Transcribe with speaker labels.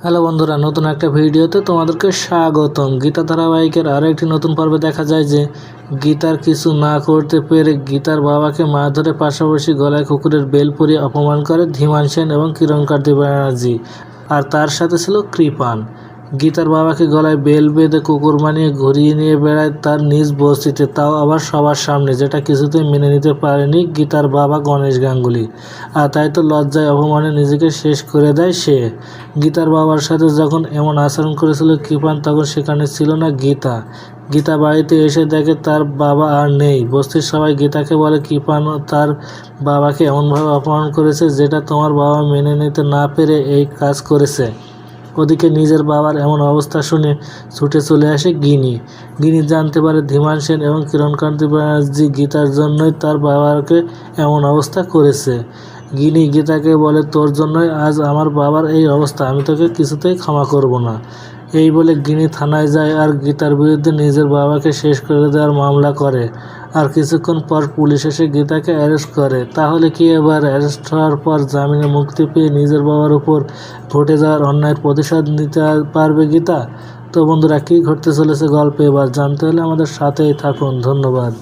Speaker 1: Hello বন্ধুরা, নতুন একটা ভিডিওতে তোমাদেরকে স্বাগতম। গীতা ধারাবাহিকের আরও একটি নতুন পর্বে দেখা যায় যে গীতার কিছু না করতে পেরে গীতার বাবাকে মারধরের পাশাপাশি গলায় কুকুরের বেল পরিয়ে অপমান করে ধীমান সেন এবং কিরণকান্তি ব্যানার্জি, আর তার সাথে ছিল কৃপান। গীতার বাবাকে গলায় বেল বেঁধে কুকুর বানিয়ে ঘুরিয়ে নিয়ে বেড়ায় তার নিজ বস্তিতে, তাও আবার সবার সামনে, যেটা কিছুতেই মেনে নিতে পারেনি গীতার বাবা গণেশ গাঙ্গুলি। আর তাই তো লজ্জায় অপমানে নিজেকে শেষ করে দেয় সে। গীতার বাবার সাথে যখন এমন আচরণ করেছিল কৃপান, তখন সেখানে ছিল না গীতা। গীতা বাড়িতে এসে দেখে তার বাবা আর নেই। বস্তির সবাই গীতাকে বলে কৃপান তার বাবাকে এমনভাবে অপমান করেছে যেটা তোমার বাবা মেনে নিতে না পেরে এই কাজ করেছে। ওদিকে নিজের বাবার এমন অবস্থা শুনে ছুটে চলে আসে গিনি। গিনি জানতে পারে ধীমান সেন এবং কিরণকান্তি ব্যানার্জি গীতার জন্যই তার বাবাকে এমন অবস্থা করেছে। গিনি গীতাকে বলে, তোর জন্যই আজ আমার বাবার এই অবস্থা, আমি তোকে কিছুতেই ক্ষমা করব না। এই বলে গিনি থানায় যায় আর গীতার বিরুদ্ধে নিজের বাবাকে শেষ করে দেওয়ার মামলা করে। আর কিছুক্ষণ পর পুলিশ এসে গীতাকে অ্যারেস্ট করে। তাহলে কি এবার অ্যারেস্ট হওয়ার পর জামিনে মুক্তি পেয়ে নিজের বাবার উপর ঘটে যাওয়ার অন্যায়ের প্রতিশোধ নিতে পারবে গীতা? তো বন্ধুরা, কী ঘটতে চলেছে গল্পে এবার জানতে হলে আমাদের সাথেই থাকুন। ধন্যবাদ।